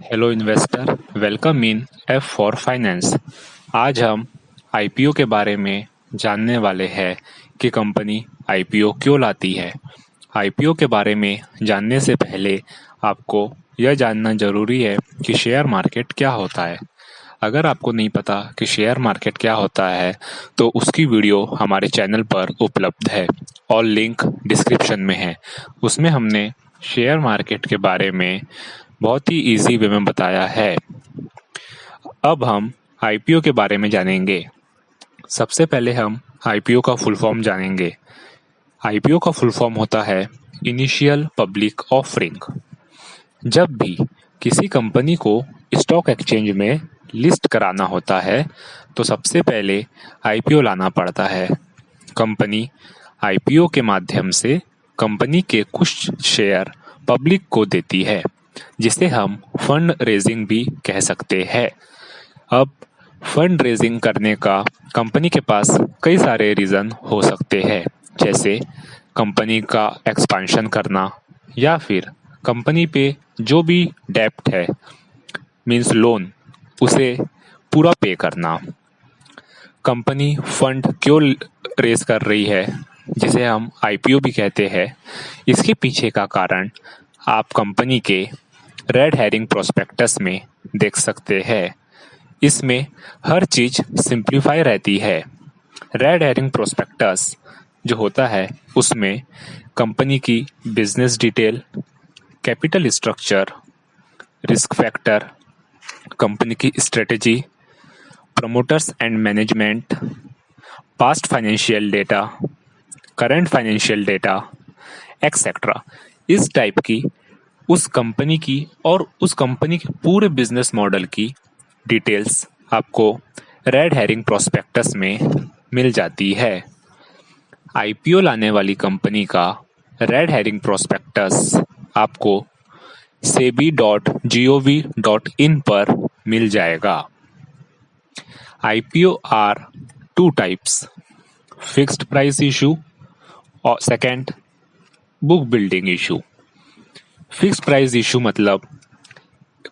Hello investor, welcome in F for finance. आज हम IPO के बारे में जानने वाले हैं कि कंपनी आईपीओ क्यों लाती है। आईपीओ के बारे में जानने से पहले आपको यह जानना जरूरी है कि शेयर मार्केट क्या होता है। अगर आपको नहीं पता कि शेयर मार्केट क्या होता है तो उसकी वीडियो हमारे चैनल पर उपलब्ध है और लिंक डिस्क्रिप्शन में है। उसमें हमने शेयर मार्केट के बारे में बहुत ही इजी वे में बताया है। अब हम आईपीओ के बारे में जानेंगे। सबसे पहले हम आईपीओ का फुल फॉर्म जानेंगे। आईपीओ का फुल फॉर्म होता है इनिशियल पब्लिक ऑफरिंग। जब भी किसी कंपनी को स्टॉक एक्सचेंज में लिस्ट कराना होता है तो सबसे पहले आईपीओ लाना पड़ता है। कंपनी आईपीओ के माध्यम से कंपनी के कुछ शेयर पब्लिक को देती है, जिसे हम फंड रेजिंग भी कह सकते हैं। अब फंड रेजिंग करने का कंपनी के पास कई सारे रीज़न हो सकते हैं, जैसे कंपनी का एक्सपांशन करना या फिर कंपनी पे जो भी डेब्ट है मींस लोन, उसे पूरा पे करना। कंपनी फंड क्यों रेज कर रही है, जिसे हम आईपीओ भी कहते हैं, इसके पीछे का कारण आप कंपनी के रेड हेरिंग प्रोस्पेक्टस में देख सकते हैं। इसमें हर चीज सिंप्लीफाई रहती है। रेड हेरिंग प्रोस्पेक्टस जो होता है उसमें कंपनी की business detail, capital structure, risk factor, company की strategy, promoters and management, past financial data, current financial data etcetera, इस टाइप की उस कंपनी की और उस कंपनी के पूरे बिजनेस मॉडल की डिटेल्स आपको रेड हेरिंग प्रोस्पेक्टस में मिल जाती है। आईपीओ लाने वाली कंपनी का रेड हेरिंग प्रोस्पेक्टस आपको sebi.gov.in पर मिल जाएगा। IPO are two types, fixed price issue और second book building issue. Fixed price issue मतलब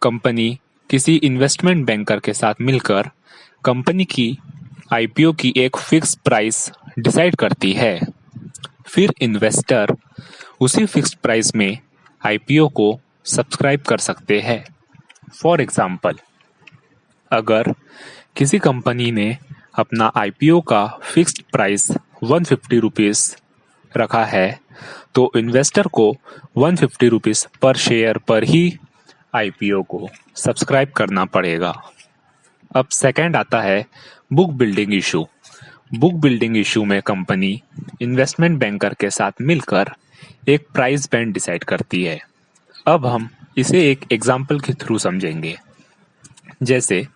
कंपनी किसी इन्वेस्टमेंट बैंकर के साथ मिलकर कंपनी की आईपीओ की एक फिक्स प्राइस डिसाइड करती है। फिर इन्वेस्टर उसी फिक्स्ड प्राइस में आईपीओ को सब्सक्राइब कर सकते हैं। फॉर एग्जाम्पल, अगर किसी कंपनी ने अपना आईपीओ का फिक्स्ड प्राइस 150 रुपीज़ रखा है तो इन्वेस्टर को 150 रुपीज़ पर शेयर पर ही आईपीओ को सब्सक्राइब करना पड़ेगा। अब सेकंड आता है book building issue. Book building issue में कंपनी इन्वेस्टमेंट बैंकर के साथ मिलकर एक प्राइस बैंड डिसाइड करती है। अब हम इसे एक एग्जाम्पल के थ्रू समझेंगे। जैसे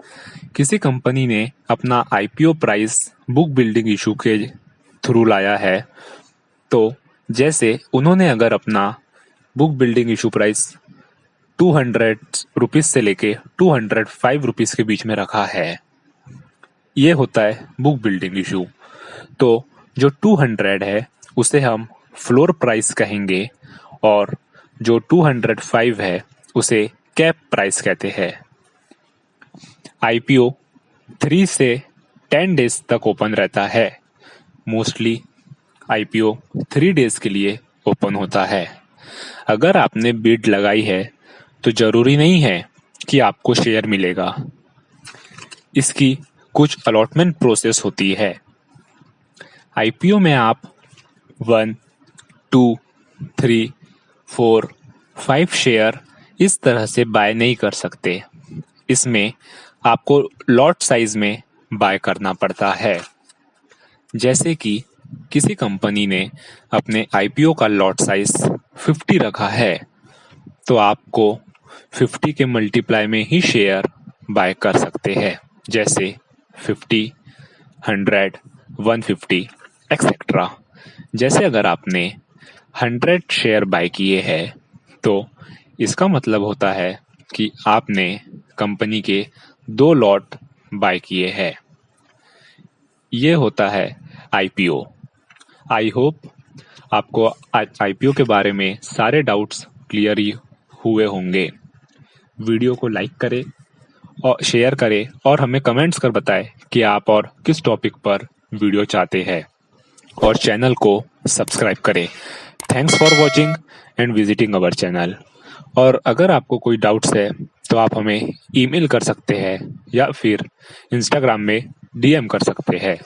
किसी कंपनी ने अपना IPO price book building issue के थ्रू लाया है, तो जैसे उन्होंने अगर अपना book building issue price 200 rupees से लेके 205 रुपीज़ के बीच में रखा है, ये होता है बुक बिल्डिंग इशू। तो जो 200 है उसे हम फ्लोर प्राइस कहेंगे और जो 205 है उसे कैप प्राइस कहते हैं। आईपीओ 3 से 10 डेज तक ओपन रहता है। मोस्टली आईपीओ 3 डेज के लिए ओपन होता है। अगर आपने बिड लगाई है तो जरूरी नहीं है कि आपको शेयर मिलेगा। इसकी कुछ अलॉटमेंट प्रोसेस होती है। आईपीओ में आप 1, 2, 3, 4, 5 शेयर इस तरह से बाय नहीं कर सकते। इसमें आपको लॉट साइज में बाय करना पड़ता है। जैसे कि किसी कंपनी ने अपने आईपीओ का लॉट साइज 50 रखा है तो आपको 50 के मल्टीप्लाई में ही शेयर बाय कर सकते हैं, जैसे 50, 100, 150 एक्सेट्रा। जैसे अगर आपने 100 शेयर बाय किए हैं तो इसका मतलब होता है कि आपने कंपनी के 2 लॉट बाय किए हैं। ये होता है आईपीओ। आई होप आपको आईपीओ के बारे में सारे डाउट्स क्लियर हुए होंगे। वीडियो को लाइक करें और शेयर करें और हमें कमेंट्स कर बताएं कि आप और किस टॉपिक पर वीडियो चाहते हैं, और चैनल को सब्सक्राइब करें। Thanks for watching and visiting our channel. और अगर आपको कोई डाउट्स है तो आप हमें ईमेल कर सकते हैं या फिर इंस्टाग्राम में डीएम कर सकते हैं।